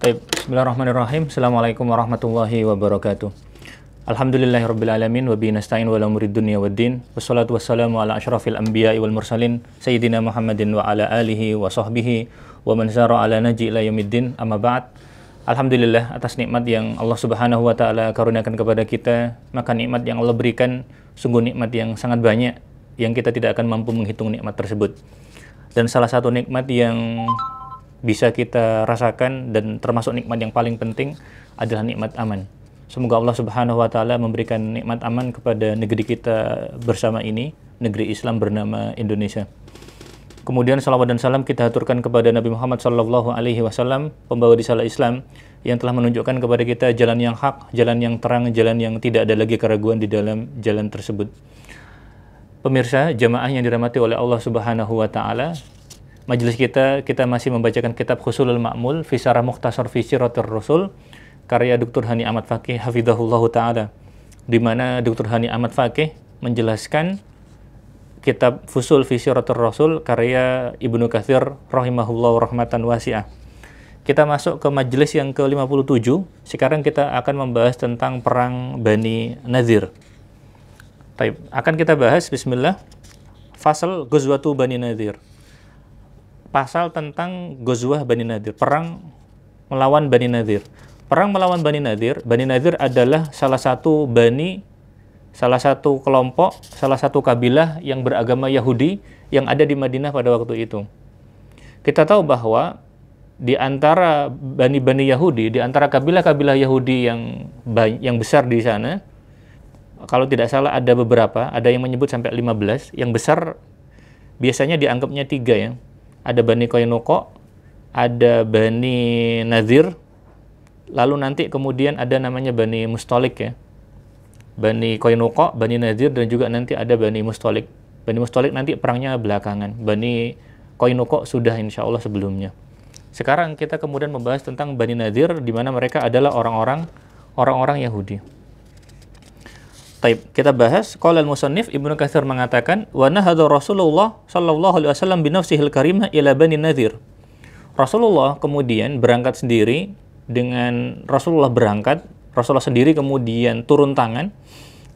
Baik, bismillahirrahmanirrahim. Assalamualaikum warahmatullahi wabarakatuh. Alhamdulillahirrabbilalamin wa bihi nasta'in wa ala umuri dunya waddin. Wassalatu wassalamu ala asyrafil anbiya'i wal mursalin sayyidina Muhammadin wa ala alihi wa sahbihi wa man sara ala naji ila yaumiddin. Amma ba'd. Alhamdulillah atas nikmat yang Allah Subhanahu wa taala karuniakan kepada kita, maka nikmat yang Allah berikan sungguh nikmat yang sangat banyak yang kita tidak akan mampu menghitung nikmat tersebut. Dan salah satu nikmat yang bisa kita rasakan dan termasuk nikmat yang paling penting adalah nikmat aman. Semoga Allah Subhanahu wa taala memberikan nikmat aman kepada negeri kita bersama ini, negeri Islam bernama Indonesia. Kemudian salawat dan salam kita haturkan kepada Nabi Muhammad sallallahu alaihi wasallam, pembawa risalah Islam yang telah menunjukkan kepada kita jalan yang hak, jalan yang terang, jalan yang tidak ada lagi keraguan di dalam jalan tersebut. Pemirsa, jamaah yang dirahmati oleh Allah Subhanahu wa taala, majelis kita masih membacakan kitab Husulul Ma'mul fi Syarah Mukhtasar fi Siratir Rasul karya Dr. Hani Ahmad Fakih hafizahullahu taala, di mana Dr. Hani Ahmad Fakih menjelaskan kitab Fusul fi Siratir Rasul karya Ibnu Katsir rahimahullahu rahmatan wasi'ah. Kita masuk ke majelis yang ke-57. Sekarang kita akan membahas tentang perang Bani Nadir. Baik, akan kita bahas bismillah fasal Ghazwatu Bani Nadir. Pasal tentang Ghazwah Bani Nadir, perang melawan Bani Nadir. Perang melawan Bani Nadir adalah salah satu kelompok, salah satu kabilah yang beragama Yahudi yang ada di Madinah pada waktu itu. Kita tahu bahwa di antara Bani Yahudi, di antara kabilah-kabilah Yahudi yang besar di sana, kalau tidak salah ada beberapa, ada yang menyebut sampai 15, yang besar biasanya dianggapnya 3 ya. Ada Bani Qainuqa, ada Bani Nadir, lalu nanti kemudian ada namanya Bani Mustalik ya. Bani Qainuqa, Bani Nadir, dan juga nanti ada Bani Mustalik. Bani Mustalik nanti perangnya belakangan. Bani Qainuqa sudah insya Allah sebelumnya. Sekarang kita kemudian membahas tentang Bani Nadir, di mana mereka adalah orang-orang Yahudi. Taib, kita bahas. Qala al-musannif Ibnu Katsir mengatakan, wa nahadha Rasulullah sallallahu alaihi wasallam bi nafsihil karimah ila Bani Nadir. Rasulullah kemudian berangkat sendiri Rasulullah sendiri kemudian turun tangan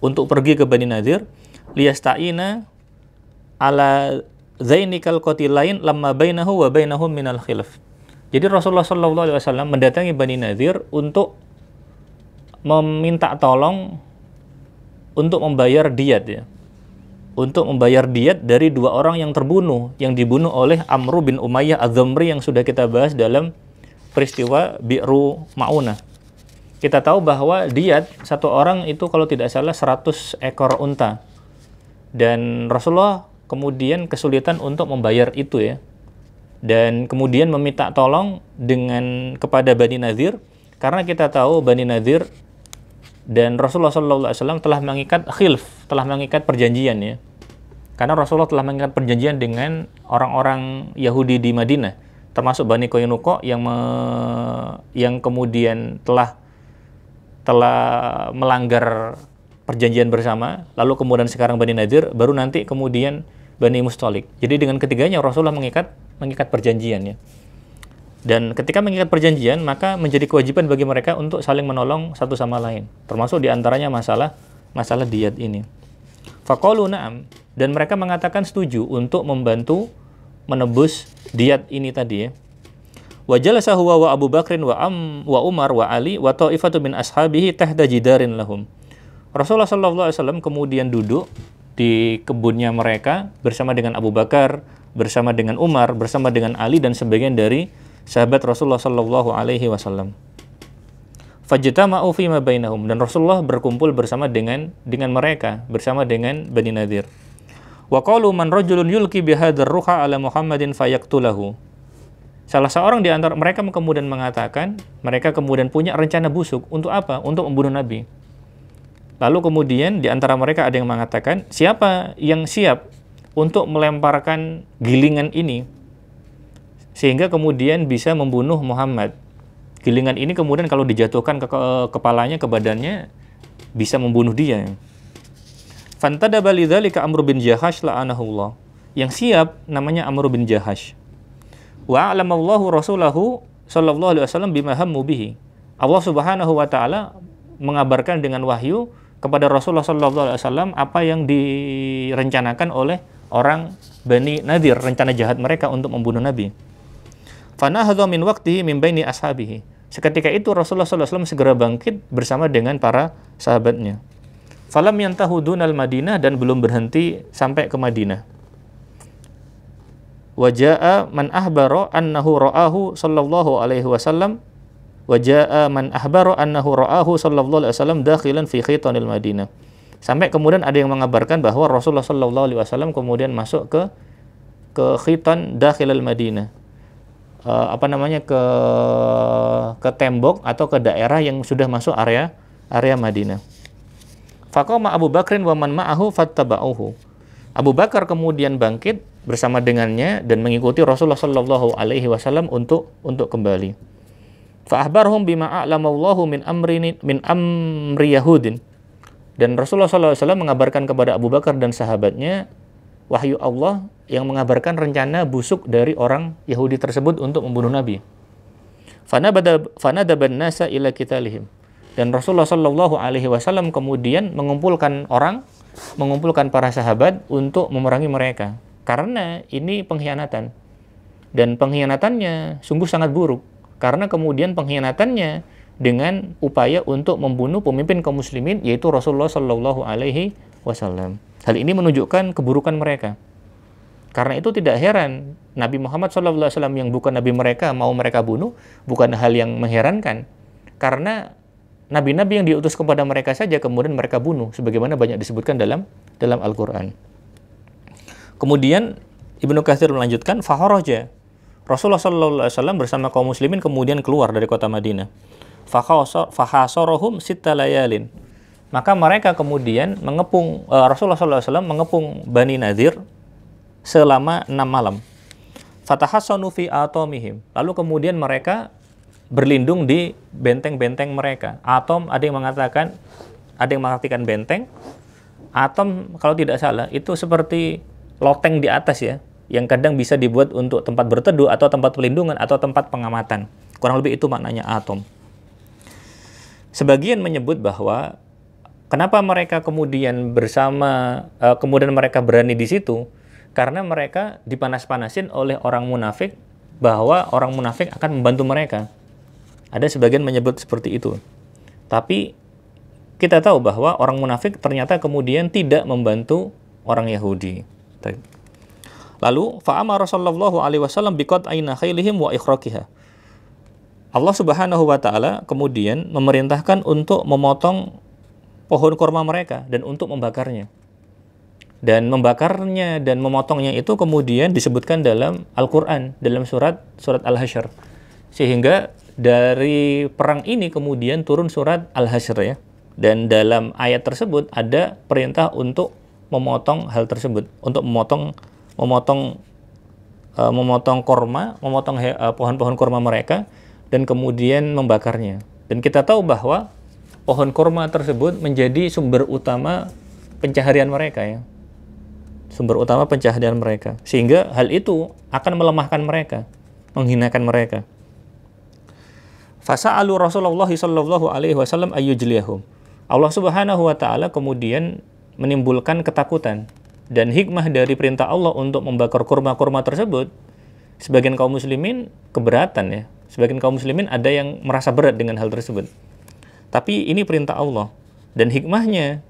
untuk pergi ke Bani Nadir liyasta'ina ala zainikal qatilain lamma bainahu wa bainahum minal khilaf. Jadi Rasulullah sallallahu alaihi wasallam mendatangi Bani Nadir untuk meminta tolong untuk membayar diat ya. Untuk membayar diat dari 2 orang yang terbunuh, yang dibunuh oleh Amr bin Umayyah Az-Zamri yang sudah kita bahas dalam peristiwa Bi'ru Ma'unah. Kita tahu bahwa diat satu orang itu kalau tidak salah 100 ekor unta. Dan Rasulullah kemudian kesulitan untuk membayar itu ya. Dan kemudian meminta tolong kepada Bani Nadir, karena kita tahu Bani Nadir dan Rasulullah SAW telah mengikat khilf, telah mengikat perjanjian ya. Karena Rasulullah telah mengikat perjanjian dengan orang-orang Yahudi di Madinah, termasuk Bani Qainuqa yang kemudian telah melanggar perjanjian bersama, lalu kemudian sekarang Bani Nadir, baru nanti kemudian Bani Mustalik. Jadi dengan ketiganya Rasulullah mengikat perjanjian ya. Dan ketika mengikat perjanjian, maka menjadi kewajiban bagi mereka untuk saling menolong satu sama lain. Termasuk diantaranya masalah diat ini. Faqalu na'am. Dan mereka mengatakan setuju untuk membantu menebus diat ini tadi ya. Wa jalasa huwa wa Abu Bakrin wa Umar wa Ali wa ta'ifatu min ashabihi tahta jidarin lahum. Rasulullah SAW kemudian duduk di kebunnya mereka bersama dengan Abu Bakar, bersama dengan Umar, bersama dengan Ali dan sebagian dari sahabat Rasulullah sallallahu alaihi wasallam. Fajtama'u fi ma bainahum, dan Rasulullah berkumpul bersama dengan mereka, bersama dengan Bani Nadir. Wa qalu man rajulun yulqi bihadzal ruha ala Muhammadin fayaqtulahu. Salah seorang di antara mereka kemudian mengatakan, mereka kemudian punya rencana busuk untuk apa? Untuk membunuh Nabi. Lalu kemudian di antara mereka ada yang mengatakan, siapa yang siap untuk melemparkan gilingan ini sehingga kemudian bisa membunuh Muhammad. Gilingan ini kemudian kalau dijatuhkan ke kepalanya, ke badannya, bisa membunuh dia. Fantadaba lidzalika Amr bin Jahash la'anahullah. Yang siap namanya Amr bin Jahash. Wa a'lamallahu rasulahu sallallahu alaihi wasallam bima hammu bihi. Allah Subhanahu wa taala mengabarkan dengan wahyu kepada Rasulullah sallallahu alaihi wasallam apa yang direncanakan oleh orang Bani Nadir, rencana jahat mereka untuk membunuh Nabi. Fanahadha min waqtihi min baini ashabihi. Seketika itu Rasulullah sallallahu alaihi wasallam segera bangkit bersama dengan para sahabatnya. Falam yantahu dunal Madinah, dan belum berhenti sampai ke Madinah. Waja'a man ahbara annahu ra'ahu sallallahu alaihi wasallam waja'a man ahbara annahu ra'ahu sallallahu alaihi wasallam dakhilan fi khitanil Madinah. Sampai kemudian ada yang mengabarkan bahwa Rasulullah sallallahu alaihi wasallam kemudian masuk ke khitan dakhilal Madinah. Ke tembok atau ke daerah yang sudah masuk area Madinah. Faqama Abu Bakrin wa man ma'ahu fattaba'uhu. Abu Bakar kemudian bangkit bersama dengannya dan mengikuti Rasulullah sallallahu alaihi wasallam untuk kembali. Fa akhbarhum bima a'lamallahu min amri Yahudin. Dan Rasulullah sallallahu alaihi wasallam mengabarkan kepada Abu Bakar dan sahabatnya wahyu Allah yang mengabarkan rencana busuk dari orang Yahudi tersebut untuk membunuh Nabi. Fanadaban nasa ila qitalihim. Dan Rasulullah sallallahu alaihi wasallam kemudian mengumpulkan para sahabat untuk memerangi mereka. Karena ini pengkhianatan. Dan pengkhianatannya sungguh sangat buruk. Karena kemudian pengkhianatannya dengan upaya untuk membunuh pemimpin kaum muslimin, yaitu Rasulullah sallallahu alaihi wasallam. Hal ini menunjukkan keburukan mereka. Karena itu tidak heran Nabi Muhammad sallallahu alaihi wasallam yang bukan nabi mereka mau mereka bunuh, bukan hal yang mengherankan. Karena nabi-nabi yang diutus kepada mereka saja kemudian mereka bunuh, sebagaimana banyak disebutkan dalam Al-Qur'an. Kemudian Ibnu Katsir melanjutkan, faharaja. Rasulullah sallallahu alaihi wasallam bersama kaum muslimin kemudian keluar dari kota Madinah. Fahasarahum sitta layalin. Maka mereka kemudian mengepung Rasulullah sallallahu alaihi wasallam mengepung Bani Nadir selama 6 malam. Fatahassanu fi atomihim. Lalu kemudian mereka berlindung di benteng-benteng mereka. Atom ada yang mengartikan benteng. Atom kalau tidak salah itu seperti loteng di atas ya, yang kadang bisa dibuat untuk tempat berteduh atau tempat pelindungan atau tempat pengamatan. Kurang lebih itu maknanya atom. Sebagian menyebut bahwa kenapa mereka kemudian kemudian mereka berani di situ, karena mereka dipanas-panasin oleh orang munafik bahwa orang munafik akan membantu mereka. Ada sebagian menyebut seperti itu. Tapi kita tahu bahwa orang munafik ternyata kemudian tidak membantu orang Yahudi. Lalu fa'amara sallallahu alaihi wasallam biqat'ina khailihim wa ikhraqiha. Allah Subhanahu wa taala kemudian memerintahkan untuk memotong pohon kurma mereka dan untuk membakarnya. Dan membakarnya dan memotongnya itu kemudian disebutkan dalam Al-Qur'an, dalam surat Al-Hasyr. Sehingga dari perang ini kemudian turun surat Al-Hasyr ya. Dan dalam ayat tersebut ada perintah untuk memotong hal tersebut, untuk memotong kurma, memotong pohon-pohon kurma mereka dan kemudian membakarnya. Dan kita tahu bahwa pohon kurma tersebut menjadi sumber utama pencaharian mereka ya. Sumber utama pencaharian mereka. Sehingga hal itu akan melemahkan mereka, menghinakan mereka. Fasa'alu Rasulullah sallallahu alaihi wasallam ayyujliyahum. Allah Subhanahu wa taala kemudian menimbulkan ketakutan, dan hikmah dari perintah Allah untuk membakar kurma-kurma tersebut, sebagian kaum muslimin keberatan ya. Sebagian kaum muslimin ada yang merasa berat dengan hal tersebut. Tapi ini perintah Allah, dan hikmahnya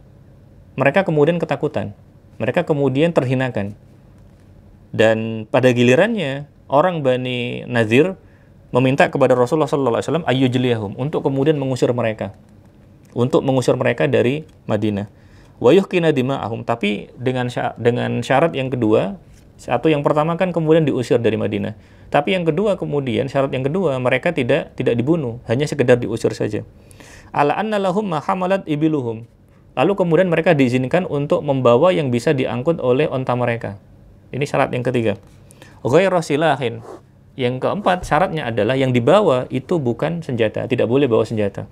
mereka kemudian ketakutan. Mereka kemudian terhinakan. Dan pada gilirannya orang Bani Nadir meminta kepada Rasulullah sallallahu alaihi wasallam ayyujliyahum, untuk kemudian mengusir mereka. Untuk mengusir mereka dari Madinah. Wa yuhqina dima'ahum, tapi dengan syarat yang kedua. Satu, yang pertama kan kemudian diusir dari Madinah. Tapi yang kedua kemudian, syarat yang kedua, mereka tidak dibunuh, hanya sekedar diusir saja. Ala anna lahum ma hamalat ibiluhum. Lalu kemudian mereka diizinkan untuk membawa yang bisa diangkut oleh onta mereka. Ini syarat yang ketiga. Ghairu silahin. Yang keempat, syaratnya adalah yang dibawa itu bukan senjata, tidak boleh bawa senjata.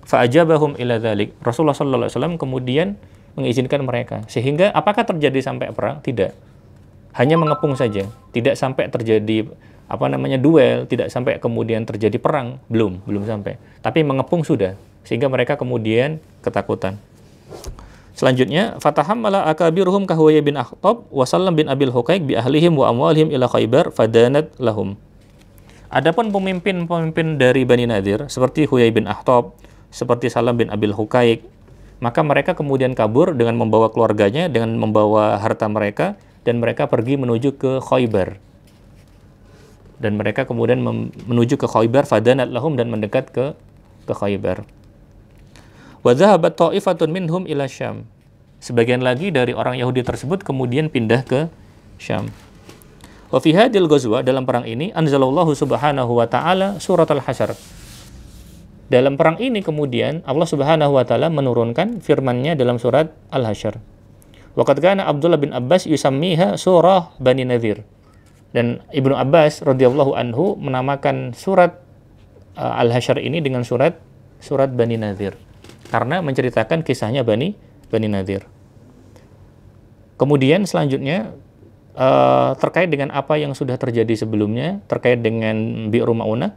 Fa'ajabahum ila dzalik. Rasulullah sallallahu alaihi wasallam kemudian mengizinkan mereka. Sehingga apakah terjadi sampai perang? Tidak. Hanya mengepung saja. Tidak sampai terjadi duel, tidak sampai kemudian terjadi perang, belum sampai. Tapi mengepung sudah, sehingga mereka kemudian ketakutan. Selanjutnya, fatahammala akabiruhum kahwaya bin Akhtab wa Sallam bin Abil Huqaiq bi ahlihim wa amwalihim ila Khaybar fadanat lahum. Adapun pemimpin-pemimpin dari Bani Nadir seperti Huyai bin Akhtab, seperti Salam bin Abil Huqaiq, maka mereka kemudian kabur dengan membawa keluarganya, dengan membawa harta mereka, dan mereka pergi menuju ke Khaybar. Dan mereka kemudian menuju ke Khaybar, fadanat lahum, dan mendekat ke Khaybar. Wa dhahabat ta'ifatun minhum ila Syam. Sebagian lagi dari orang Yahudi tersebut kemudian pindah ke Syam. Wa fi hadil ghazwa, dalam perang ini anzalallahu subhanahu wa ta'ala surat al-Hasyr. Dalam perang ini kemudian Allah Subhanahu wa taala menurunkan firman-Nya dalam surat Al-Hasyr. Wa qad kana Abdullah bin Abbas yusammiha surah Bani Nadir. Dan Ibnu Abbas radhiyallahu anhu menamakan surat Al-Hasyr ini dengan surat Bani Nadir karena menceritakan kisahnya Bani Nadir. Kemudian selanjutnya terkait dengan apa yang sudah terjadi sebelumnya terkait dengan Bi'ru Ma'unah.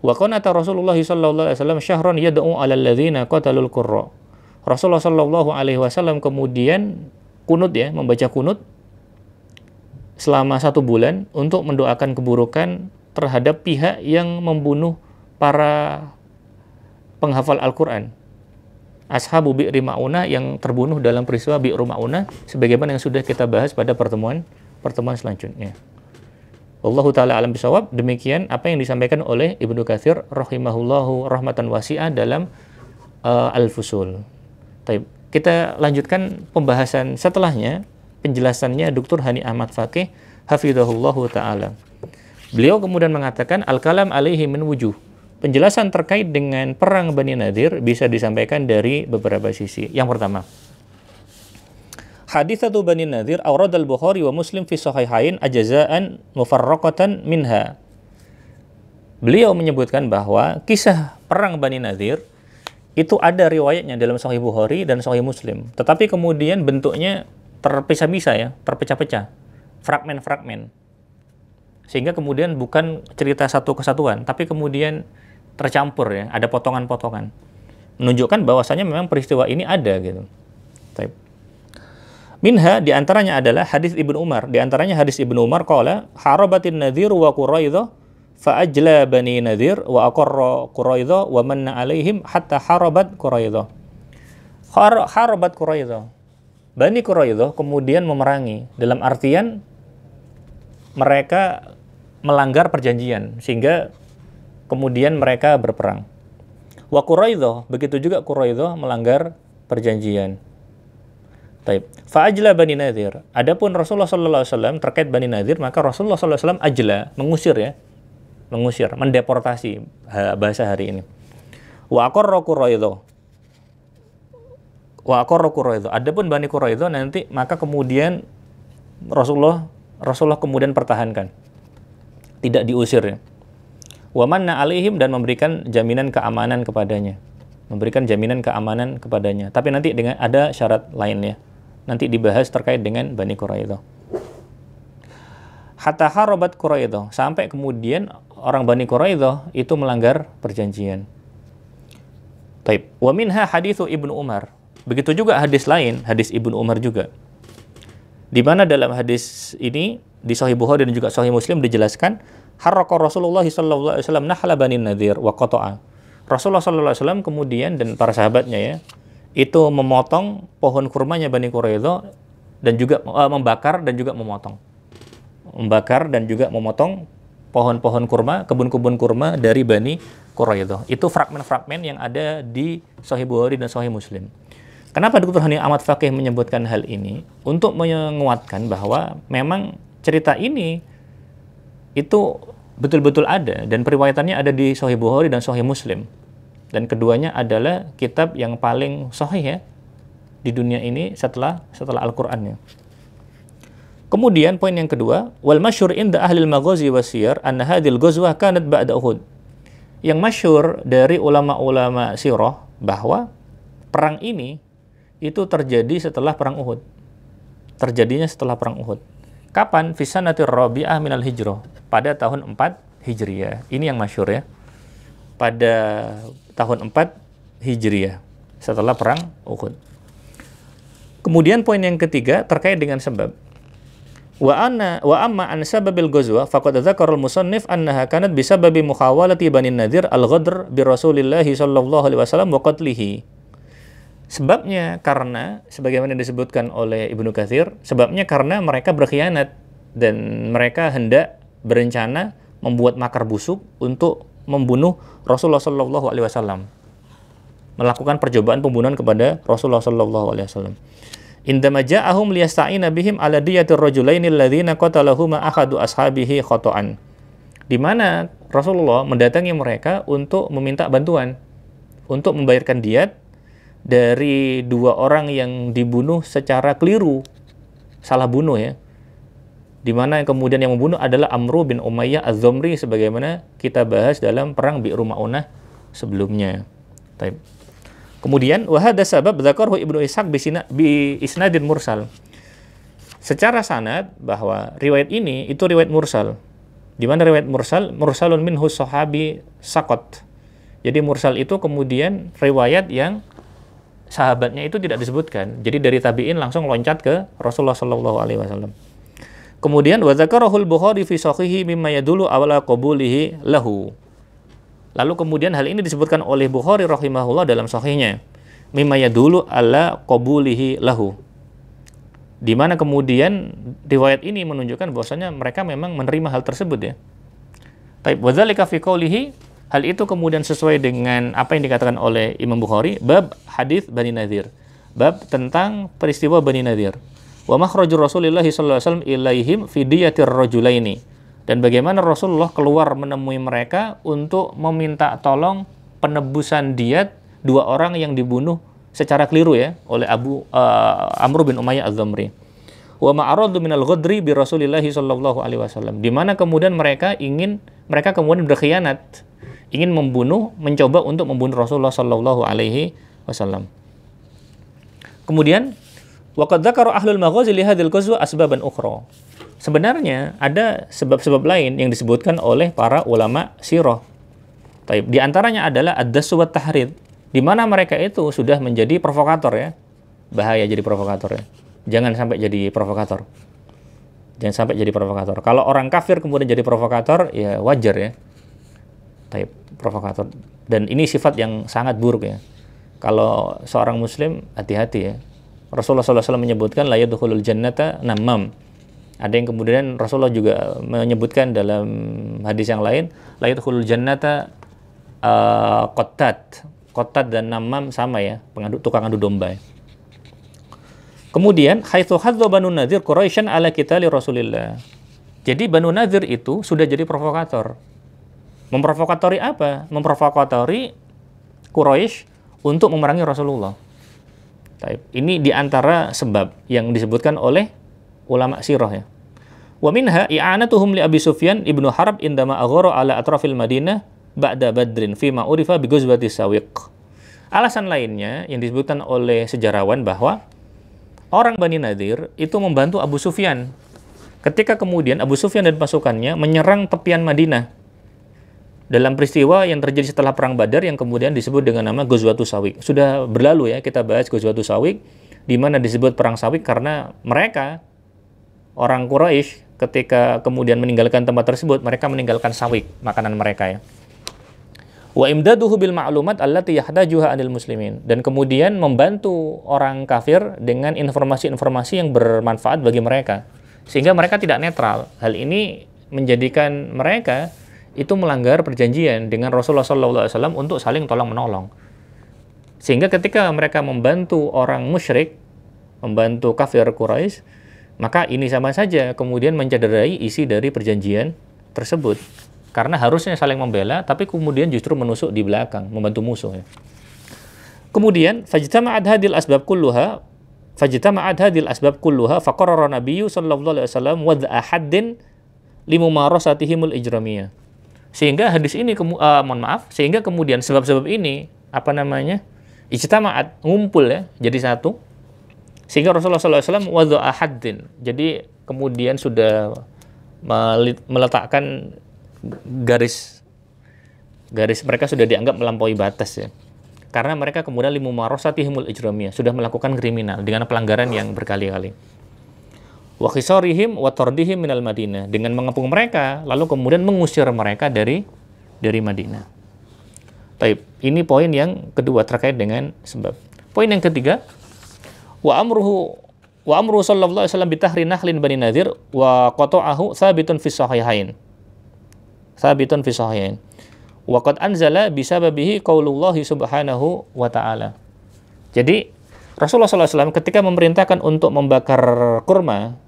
Wa qanata Rasulullah sallallahu alaihi wasallam syahran yad'u 'alal ladzina qatalul qurra. Rasulullah sallallahu alaihi wasallam kemudian kunut, membaca kunut selama 1 bulan untuk mendoakan keburukan terhadap pihak yang membunuh para penghafal Al-Quran. Ashabu Bi'ri Ma'unah yang terbunuh dalam peristiwa Bi'ru Ma'unah, sebagaimana yang sudah kita bahas pada pertemuan selanjutnya. Wallahu ta'ala alam bisawab. Demikian apa yang disampaikan oleh Ibnu Katsir rahimahullahu rahmatan wasi'ah dalam Al-Fusul. Kita lanjutkan pembahasan setelahnya, penjelasannya Dr. Hani Ahmad Faqih hafizahullahu ta'ala. Beliau kemudian mengatakan al-kalam alaihi min wujuh. Penjelasan terkait dengan perang Bani Nadir bisa disampaikan dari beberapa sisi. Yang pertama, haditsatu Bani Nadir awrad al-Bukhari wa Muslim fi sahihain ajza'an mufarraqatan minha. Beliau menyebutkan bahwa kisah perang Bani Nadir itu ada riwayatnya dalam Sahih Bukhari dan Sahih Muslim. Tetapi kemudian bentuknya terpisah-pisah, terpecah-pecah, fragmen-fragmen. Sehingga kemudian bukan cerita satu kesatuan, tapi kemudian tercampur, ada potongan-potongan. Menunjukkan bahwasanya memang peristiwa ini ada gitu. Minha diantaranya adalah hadis Ibnu Umar. Diantaranya hadis Ibnu Umar qala harabatin nadhir wa Quraidah fa ajla Bani Nadir wa aqarra Quraidah wa manna alaihim hatta harabat Quraidah. Harabat Quraidah. Bani Quraidah kemudian memerangi, dalam artian mereka melanggar perjanjian sehingga kemudian mereka berperang. Wa Quraidah, begitu juga Quraidah melanggar perjanjian. Fa'ajla Bani Nadir. Adapun Rasulullah sallallahu alaihi wasallam terkait Bani Nadir, maka Rasulullah sallallahu alaihi wasallam ajla, mengusir, mendeportasi bahasa hari ini. Wa aqarra Quraidah. Adapun Bani Quraidah nanti maka kemudian Rasulullah kemudian pertahankan, tidak diusir. Wa manna alaihim, dan memberikan jaminan keamanan kepadanya. Tapi nanti dengan ada syarat lainnya. Nanti dibahas terkait dengan Bani Quraidah. Hatta harabat Quraidah, sampai kemudian orang Bani Quraidah itu melanggar perjanjian. Wa minha haditsu Ibnu Umar. Begitu juga hadis lain, hadis Ibnu Umar juga. Di mana dalam hadis ini di Sahih Bukhari dan juga Sahih Muslim dijelaskan harraqa Rasulullah sallallahu alaihi wasallam nahla Bani Nadir wa qata'a. Rasulullah sallallahu alaihi wasallam kemudian dan para sahabatnya itu memotong pohon kurmanya Bani Quraidah dan juga membakar dan juga memotong. Pohon-pohon kurma, kebun-kebun kurma dari Bani Quraidah. Itu fragmen-fragmen yang ada di Sahih Bukhari dan Sahih Muslim. Kenapa Dr. Hani Ahmad Faqih menyebutkan hal ini? Untuk menguatkan bahwa memang cerita ini itu betul-betul ada dan periwayatannya ada di Sahih Bukhari dan Sahih Muslim. Dan keduanya adalah kitab yang paling sahih di dunia ini setelah Al-Qur'an. Kemudian poin yang kedua, wal masyhur inda ahli al-maghazi wasiyar anna hadhil ghazwah kanat ba'da Uhud. Yang masyhur dari ulama-ulama sirah bahwa perang ini itu terjadi setelah perang Uhud. Terjadinya setelah perang Uhud. Kapan? Fi sanatir rabi'ah minal hijrah. pada tahun 4 Hijriah. Ini yang masyhur ya. Pada tahun 4 Hijriah setelah perang Uhud. Kemudian poin yang ketiga terkait dengan sebab. Wa amma an sababil ghazwa faqad dzakara al-musannif annaha kanat bisababi mukhawalati Bani Nadir al-ghadr bi Rasulillah sallallahu alaihi wasallam wa qatlihi. Sebabnya karena sebagaimana disebutkan oleh Ibnu Katsir, sebabnya karena mereka berkhianat dan mereka hendak berencana membuat makar busuk untuk membunuh Rasulullah sallallahu alaihi wasallam. Melakukan percobaan pembunuhan kepada Rasulullah sallallahu alaihi wasallam. Indama ja'ahum liyasta'ina bihim ala diyatir rajulaini alladzina qatalahuma ahadu ashabihi khata'an. Di mana Rasulullah mendatangi mereka untuk meminta bantuan untuk membayarkan diat dari dua orang yang dibunuh secara keliru, salah bunuh ya. Di mana yang kemudian yang membunuh adalah Amru bin Umayyah Az-Zamri sebagaimana kita bahas dalam perang Bi'ru Ma'unah sebelumnya. Taib. Kemudian wahada sabab dzakarhu Ibnu Ishaq bi isnadin mursal. Secara sanad bahwa riwayat ini itu riwayat mursal. Di mana riwayat mursal mursalun minhu sahabi saqat. Jadi mursal itu kemudian riwayat yang sahabatnya itu tidak disebutkan. Jadi dari tabi'in langsung loncat ke Rasulullah sallallahu alaihi wasallam. Kemudian wa dzakarahul Bukhari fi shahihi mimma yadullu ala qabulihi lahu. Lalu kemudian hal ini disebutkan oleh Bukhari rahimahullah dalam sahihnya. Mimma yadullu ala qabulihi lahu. Di mana kemudian riwayat ini menunjukkan bahwasanya mereka memang menerima hal tersebut ya. Taib wa dzalika fi qoulihi, hal itu kemudian sesuai dengan apa yang dikatakan oleh Imam Bukhari, bab hadis Bani Nadir. Bab tentang peristiwa Bani Nadir. Wa makhrajur Rasulillah sallallahu alaihi wasallam ilaihim fi diyatir rajulaini. Dan bagaimana Rasulullah keluar menemui mereka untuk meminta tolong penebusan diat dua orang yang dibunuh secara keliru ya oleh Amr bin Umayyah Az-Zamri. Wa ma'aradu minal ghadri bi Rasulillah sallallahu alaihi wasallam. Di mana kemudian mereka kemudian berkhianat, ingin mencoba untuk membunuh Rasulullah sallallahu alaihi wasallam. Kemudian waqad dzakara ahlul maghazi li hadzal ghazwa asbaban ukhra. Sebenarnya ada sebab-sebab lain yang disebutkan oleh para ulama sirah. Di antaranya adalah ad-dassu wat tahrid, di mana mereka itu sudah menjadi provokator ya. Bahaya jadi provokator ya. Jangan sampai jadi provokator. Jangan sampai jadi provokator. Kalau orang kafir kemudian jadi provokator ya wajar ya. Provokator. Dan ini sifat yang sangat buruk ya. Kalau seorang muslim hati-hati ya. Rasulullah SAW menyebutkan la yadkhulul jannata namam. Ada yang kemudian Rasulullah juga menyebutkan dalam hadis yang lain, la yadkhulul jannata qattat. Qattat dan namam sama ya, tukang adu domba. Kemudian haitsu hadza Banu Nadir Quraisyan ala qitali Rasulillah. Jadi Banu Nadir itu sudah jadi provokator. Memprovokatori apa? Memprovokatori Quraisy untuk memerangi Rasulullah. Ini diantara sebab yang disebutkan oleh ulama sirah ya. Wa minha i'anatuhum li Abi Sufyan ibnu Harb indama aghara ala atrafil Madinah ba'da Badrin fi ma urifa bi ghazwati Sawiq. Alasan lainnya yang disebutkan oleh sejarawan bahwa orang Bani Nadir itu membantu Abu Sufyan ketika kemudian Abu Sufyan dan pasukannya menyerang tepian Madinah dalam peristiwa yang terjadi setelah perang Badar yang kemudian disebut dengan nama Ghazwatus Sawiq. Sudah berlalu ya kita bahas Ghazwatus Sawiq, di mana disebut perang Sawiq karena mereka orang Quraisy ketika kemudian meninggalkan tempat tersebut, mereka meninggalkan sawiq, makanan mereka ya. Wa imdaduhu bil ma'lumat allati yahtajuha 'anil muslimin, dan kemudian membantu orang kafir dengan informasi-informasi yang bermanfaat bagi mereka sehingga mereka tidak netral. Hal ini menjadikan mereka itu melanggar perjanjian dengan Rasulullah SAW untuk saling tolong-menolong. Sehingga ketika mereka membantu orang musyrik, membantu kafir Quraisy, maka ini sama saja kemudian mencederai isi dari perjanjian tersebut. Karena harusnya saling membela, tapi kemudian justru menusuk di belakang, membantu musuh. Ya. Kemudian, fajtama'at hadhil asbab kulluha faqarrara Nabiyyu sallallahu alaihi wasallam wad'a haddin limumarasatihimul ijramiyah. Sehingga hadis ini sehingga kemudian sebab-sebab ini ijtama'at, ngumpul ya, jadi satu. Sehingga Rasulullah SAW wad'a haddin. Jadi kemudian sudah meletakkan garis mereka sudah dianggap melampaui batas ya. Karena mereka kemudian limumarosatihimul ijramiyah, sudah melakukan kriminal dengan pelanggaran yang berkali-kali. Wa khisarihim wa tardihim minal Madinah, dengan mengepung mereka lalu kemudian mengusir mereka dari Madinah. Baik, ini poin yang kedua terkait dengan sebab. Poin yang ketiga, wa amruhu sallallahu alaihi wasallam bitahri nakhlin Bani Nadir wa qata'ahu sabitun fi sahihain. Sabitun fi sahihain. Wa qad anzala bisababihi qaulullahi subhanahu wa ta'ala. Jadi Rasulullah SAW ketika memerintahkan untuk membakar kurma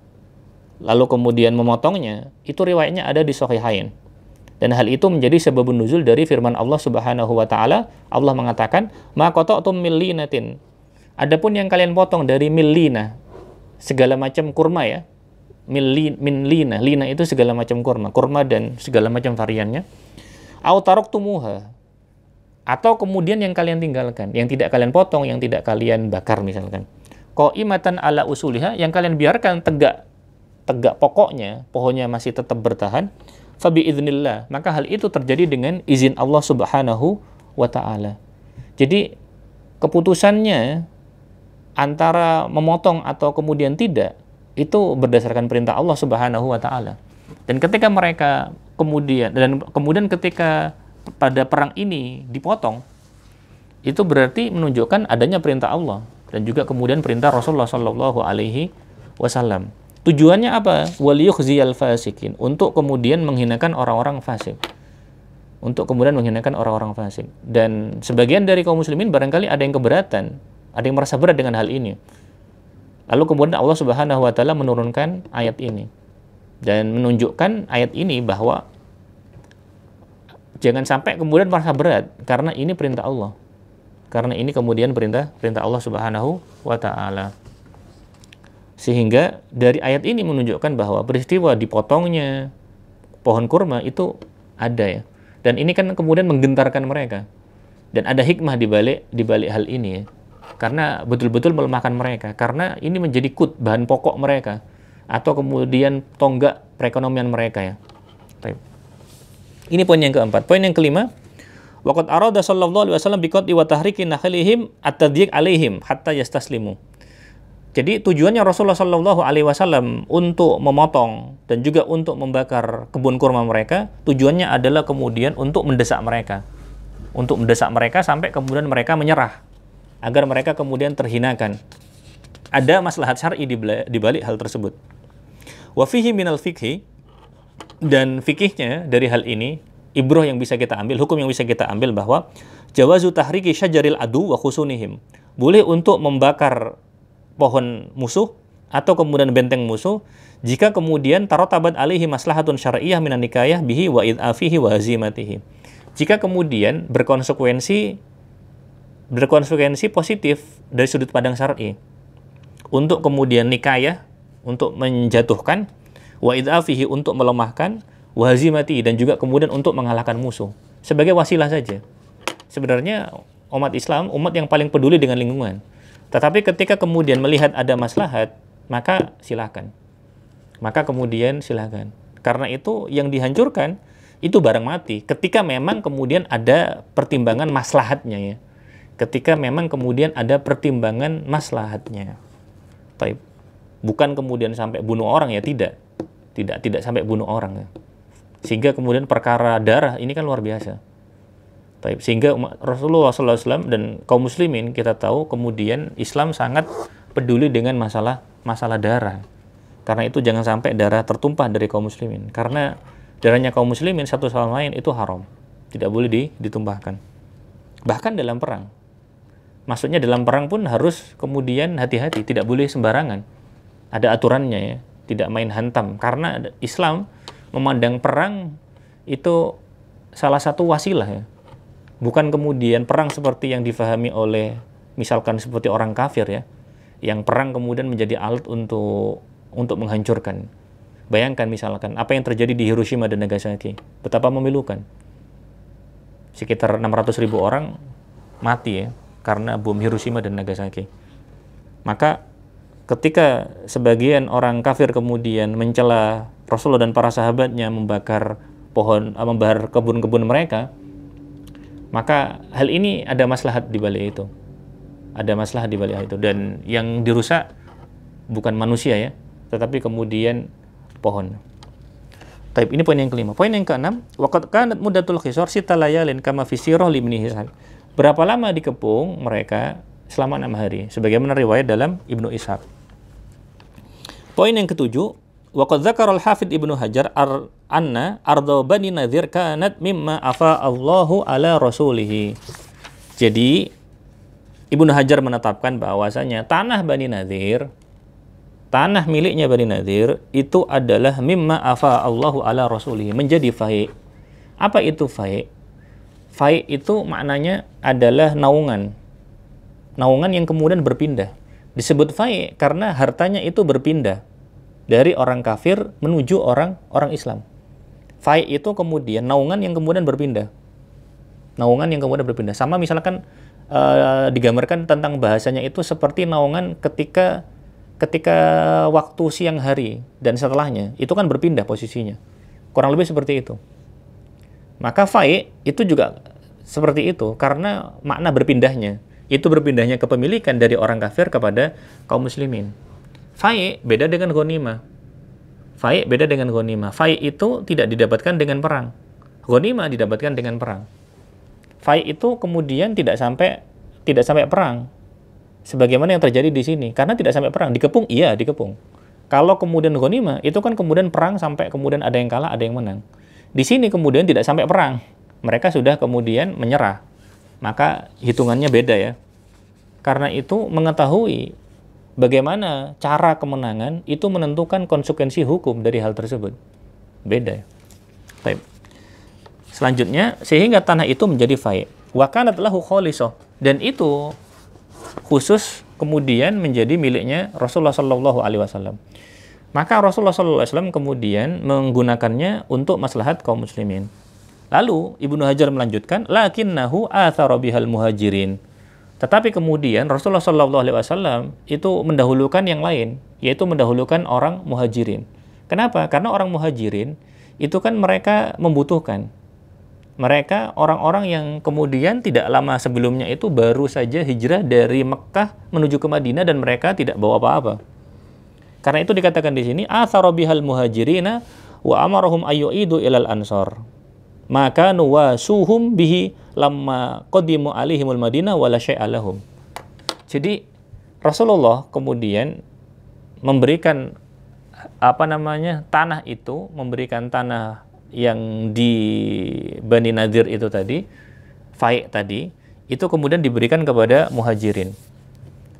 lalu kemudian memotongnya, itu riwayatnya ada di Sahihain. Dan hal itu menjadi sebabun nuzul dari firman Allah Subhanahu wa ta'ala. Allah mengatakan, "Ma qata'tum min linatin." Adapun yang kalian potong dari millina, segala macam kurma ya. Min lina, lina itu segala macam kurma dan segala macam variannya. Au taraktumuha, atau kemudian yang kalian tinggalkan, yang tidak kalian potong, yang tidak kalian bakar misalkan. Qaimatan ala usuliha, yang kalian biarkan tegak pokoknya, pohonnya masih tetap bertahan. Fa biiznillah, maka hal itu terjadi dengan izin Allah Subhanahu wa ta'ala. Jadi keputusannya antara memotong atau kemudian tidak, itu berdasarkan perintah Allah Subhanahu wa ta'ala. Dan ketika mereka kemudian ketika pada perang ini dipotong, itu berarti menunjukkan adanya perintah Allah dan juga kemudian perintah Rasulullah Shallallahu Alaihi Wasallam. Tujuannya apa? Waliyukhziyal fasikin, untuk kemudian menghinakan orang-orang fasik. Untuk kemudian menghinakan orang-orang fasik. Dan sebagian dari kaum muslimin barangkali ada yang keberatan, ada yang merasa berat dengan hal ini. Lalu kemudian Allah Subhanahu wa taala menurunkan ayat ini dan menunjukkan ayat ini bahwa jangan sampai kemudian merasa berat karena ini perintah Allah. Karena ini kemudian perintah Allah Subhanahu wa taala. Sehingga dari ayat ini menunjukkan bahwa peristiwa dipotongnya pohon kurma itu ada ya. Dan ini kan kemudian menggentarkan mereka. Dan ada hikmah di balik hal ini ya. Karena betul-betul melemahkan mereka. Karena ini menjadi bahan pokok mereka. Atau kemudian tonggak perekonomian mereka ya. Ini poin yang keempat. Poin yang kelima, waqad arada sallallahu alaihi wasallam biqat'i wa tahriki nakhlihim at-tadyiq alaihim hatta yastaslimu. Jadi tujuannya Rasulullah sallallahu alaihi wasallam untuk memotong dan juga untuk membakar kebun kurma mereka, tujuannya adalah kemudian untuk mendesak mereka. Untuk mendesak mereka sampai kemudian mereka menyerah, agar mereka kemudian terhinakan. Ada maslahat syar'i di balik hal tersebut. Wa fihi minal fikhi, dan fikihnya dari hal ini, ibroh yang bisa kita ambil, hukum yang bisa kita ambil bahwa jawazu tahriki syajaril adu wa khusunihim. Boleh untuk membakar pohon musuh atau kemudian benteng musuh jika kemudian tarotabat alaihi maslahatun syar'iyyah minan nikayah bihi wa id'afihi wa hazimatihi. Jika kemudian berkonsekuensi positif dari sudut pandang syar'i untuk kemudian nikayah, untuk menjatuhkan, wa id'afihi untuk melemahkan, wa hazimatihi dan juga kemudian untuk mengalahkan musuh, sebagai wasilah saja. Sebenarnya umat Islam umat yang paling peduli dengan lingkungan. Tetapi ketika kemudian melihat ada maslahat, maka silakan. Maka kemudian silakan. Karena itu yang dihancurkan itu barang mati. Ketika memang kemudian ada pertimbangan maslahatnya ya. Ketika memang kemudian ada pertimbangan maslahatnya. Taib. Bukan kemudian sampai bunuh orang ya, tidak sampai bunuh orang ya. Sehingga kemudian perkara darah ini kan luar biasa. Taib. Sehingga Rasulullah SAW dan kaum muslimin kita tahu kemudian Islam sangat peduli dengan masalah darah. Karena itu jangan sampai darah tertumpah dari kaum muslimin. Karena darahnya kaum muslimin satu sama lain itu haram, tidak boleh ditumpahkan. Bahkan dalam perang. Maksudnya dalam perang pun harus kemudian hati-hati, tidak boleh sembarangan. Ada aturannya ya, tidak main hantam. Karena Islam memandang perang itu salah satu wasilah ya. Bukan kemudian perang seperti yang difahami oleh misalkan seperti orang kafir ya, yang perang kemudian menjadi alat untuk menghancurkan. Bayangkan misalkan apa yang terjadi di Hiroshima dan Nagasaki, betapa memilukan. Sekitar 600.000 orang mati ya karena bom Hiroshima dan Nagasaki. Maka ketika sebagian orang kafir kemudian mencela Rasulullah dan para sahabatnya membakar membakar kebun-kebun mereka, maka hal ini ada maslahat di balik itu. Ada maslahat di balik itu, dan yang dirusak bukan manusia ya, tetapi kemudian pohon. Taib, ini poin yang kelima. Poin yang keenam, waqad kanat muddatul khisar sita layalin kama fi sirah li Ibnu Ishaq. Berapa lama dikepung mereka? Selama 6 hari, sebagaimana riwayat dalam Ibnu Ishaq. Poin yang ketujuh, waqad dzakara al-Hafidz Ibnu Hajar anna arda Bani Nadir kanat mimma afa Allahu ala rasulih. Jadi Ibnu Hajar menetapkan bahwasanya tanah Bani Nadir, tanah miliknya Bani Nadir itu adalah mimma afa Allahu ala rasulih, menjadi fai'. Apa itu fai'? Fai' itu maknanya adalah naungan. Naungan yang kemudian berpindah. Disebut fai' karena hartanya itu berpindah dari orang kafir menuju orang Islam. Fai' itu kemudian naungan yang kemudian berpindah. Naungan yang kemudian berpindah. Sama misalkan digambarkan tentang bahasanya itu seperti naungan ketika waktu siang hari dan setelahnya, itu kan berpindah posisinya. Kurang lebih seperti itu. Maka fai' itu juga seperti itu karena makna berpindahnya. Itu berpindahnya kepemilikan dari orang kafir kepada kaum muslimin. Fai' beda dengan ghanimah. Fai' beda dengan ghanimah. Fai' itu tidak didapatkan dengan perang. Ghanimah didapatkan dengan perang. Fai' itu kemudian tidak sampai perang. Sebagaimana yang terjadi di sini, karena tidak sampai perang. Dikepung, iya dikepung. Kalau kemudian ghanimah, itu kan kemudian perang sampai kemudian ada yang kalah, ada yang menang. Di sini kemudian tidak sampai perang. Mereka sudah kemudian menyerah. Maka hitungannya beda ya. Karena itu mengetahui bagaimana cara kemenangan itu menentukan konsekuensi hukum dari hal tersebut. Beda ya. Baik. Selanjutnya, sehingga tanah itu menjadi fai'. Wa kanat lahu khalisah. Dan itu khusus kemudian menjadi miliknya Rasulullah Shallallahu Alaihi Wasallam. Maka Rasulullah Shallallahu Alaihi Wasallam kemudian menggunakannya untuk maslahat kaum muslimin. Lalu Ibnu Hajar melanjutkan, lakinnahu athara bihal muhajirin. Tetapi kemudian Rasulullah Shallallahu Alaihi Wasallam itu mendahulukan yang lain, yaitu mendahulukan orang muhajirin. Kenapa? Karena orang muhajirin itu kan mereka membutuhkan. Mereka orang-orang yang kemudian tidak lama sebelumnya itu baru saja hijrah dari Mekkah menuju ke Madinah dan mereka tidak bawa apa-apa. Karena itu dikatakan di sini athara bihal muhajirina wa amarahum ayyu'idu ilal ansor. Maka nuwasuhum bihi lamma qadimu alaihimul Madinah wala syai'a lahum. Jadi Rasulullah kemudian memberikan tanah itu, memberikan tanah yang di Bani Nadir itu tadi, fai' tadi, itu kemudian diberikan kepada muhajirin.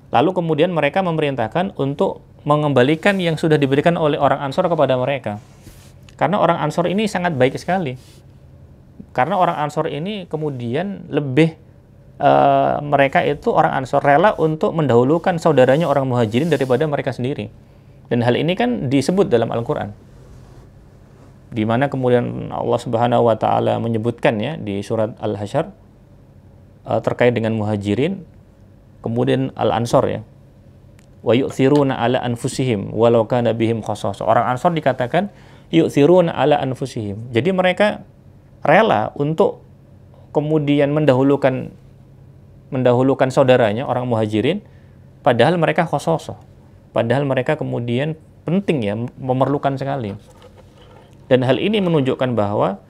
Lalu kemudian mereka memerintahkan untuk mengembalikan yang sudah diberikan oleh orang Ansor kepada mereka. Karena orang Ansor ini sangat baik sekali. Karena orang Ansor ini kemudian lebih, mereka itu orang Ansor rela untuk mendahulukan saudaranya orang muhajirin daripada mereka sendiri. Dan hal ini kan disebut dalam Al-Quran. Di mana kemudian Allah Subhanahu wa taala menyebutkan ya di surat Al-Hasyr terkait dengan muhajirin, kemudian Al-Ansor ya. Wa yu'thiruna ala anfusihim walau kana bihim khassasah. Orang Ansor dikatakan yu'thiruna ala anfusihim. Jadi mereka rela untuk kemudian mendahulukan saudaranya orang muhajirin, padahal mereka khassasah. Padahal mereka kemudian penting ya, memerlukan sekali. Dan hal ini menunjukkan bahwa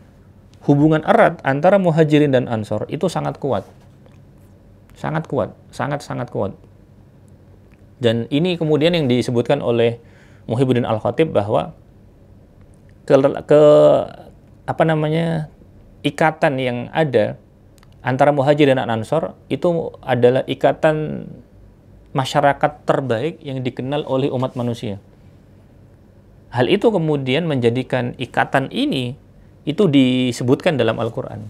hubungan erat antara muhajirin dan ansor itu sangat kuat. Sangat kuat, sangat kuat. Dan ini kemudian yang disebutkan oleh Muhibbuddin Al-Khatib bahwa ikatan yang ada antara muhajirin dan ansor itu adalah ikatan masyarakat terbaik yang dikenal oleh umat manusia. Hal itu kemudian menjadikan ikatan ini itu disebutkan dalam Al-Quran.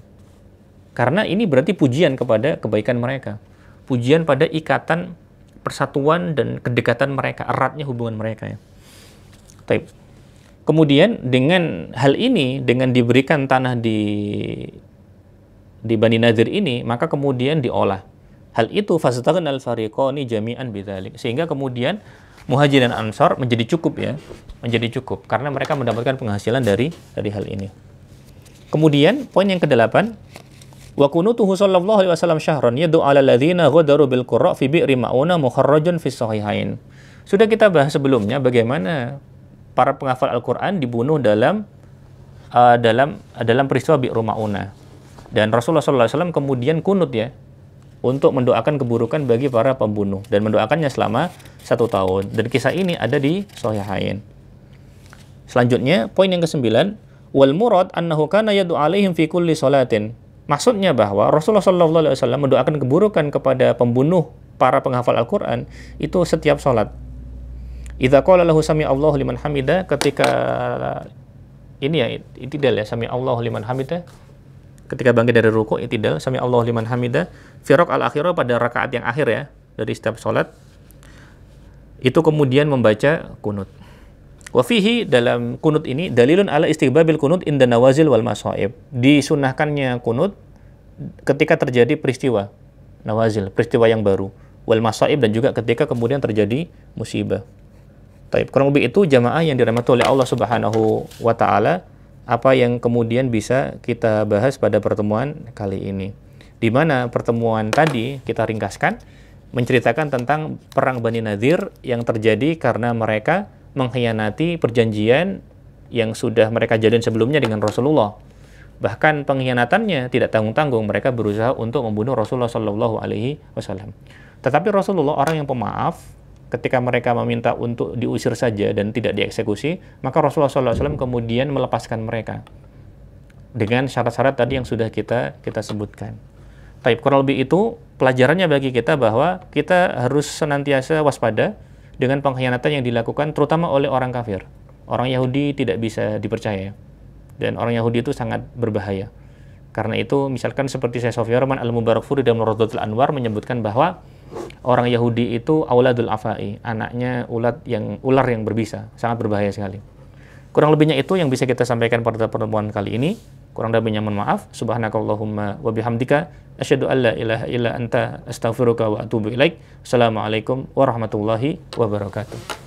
Karena ini berarti pujian kepada kebaikan mereka. Pujian pada ikatan persatuan dan kedekatan mereka, eratnya hubungan mereka ya. Taib. Kemudian dengan hal ini, dengan diberikan tanah di Bani Nadir ini, maka kemudian diolah. Hal itu fastaghna al-fariqani jami'an bidzalik. Sehingga kemudian Muhajir dan Ansor menjadi cukup ya, menjadi cukup karena mereka mendapatkan penghasilan dari hal ini. Kemudian poin yang ke-8, wa kunutuhu sallallahu alaihi wasallam syahran yad'u 'ala alladziina ghadaru bil qurra fi bi'ri ma'una mukharrajun fi shahihain. Sudah kita bahas sebelumnya bagaimana para penghafal Al-Qur'an dibunuh dalam peristiwa Bi'ru Ma'una. Dan Rasulullah SAW kemudian kunut ya untuk mendoakan keburukan bagi para pembunuh dan mendoakannya selama 1 tahun. Dan kisah ini ada di Shahihain. Selanjutnya, poin yang ke-9, wal murad annahu kana yad'u 'alaihim fi kulli salatin. Maksudnya bahwa Rasulullah SAW mendoakan keburukan kepada pembunuh para penghafal Al-Qur'an itu setiap salat. Idza qala lahu sami Allahu liman hamidah, ketika ini ya itidal ya, sami Allahu liman hamidah, ketika bangkit dari ruku itidal, sami Allahu liman hamidah, firaq al-akhirah, pada rakaat yang akhir ya dari setiap salat, itu kemudian membaca kunut. Wa fihi, dalam kunut ini dalilun ala istighbabil kunut inda nawazil wal masaib. Disunahkannya kunut ketika terjadi peristiwa nawazil, peristiwa yang baru, wal masaib, dan juga ketika kemudian terjadi musibah. Taib, kurang lebih itu jamaah yang dirahmati oleh Allah Subhanahu wa taala apa yang kemudian bisa kita bahas pada pertemuan kali ini. Di mana pertemuan tadi kita ringkaskan menceritakan tentang perang Bani Nadir yang terjadi karena mereka mengkhianati perjanjian yang sudah mereka jalin sebelumnya dengan Rasulullah. Bahkan pengkhianatannya tidak tanggung-tanggung, mereka berusaha untuk membunuh Rasulullah Shallallahu Alaihi Wasallam. Tetapi Rasulullah orang yang pemaaf, ketika mereka meminta untuk diusir saja dan tidak dieksekusi, maka Rasulullah SAW kemudian melepaskan mereka dengan syarat-syarat tadi yang sudah kita sebutkan. Taib, kurang lebih itu pelajarannya bagi kita bahwa kita harus senantiasa waspada dengan pengkhianatan yang dilakukan terutama oleh orang kafir. Orang Yahudi tidak bisa dipercaya dan orang Yahudi itu sangat berbahaya. Karena itu misalkan seperti Syekh Sofyan Al-Mubarakfuri dalam Radhatul Anwar menyebutkan bahwa orang Yahudi itu auladul afai, anaknya ular yang berbisa, sangat berbahaya sekali. Kurang lebihnya itu yang bisa kita sampaikan pada pertemuan kali ini. Kurang lebihnya mohon maaf. Subhanakallahumma wa bihamdika asyhadu an la ilaha illa anta astaghfiruka wa atubu ilaik. Assalamualaikum warahmatullahi wabarakatuh.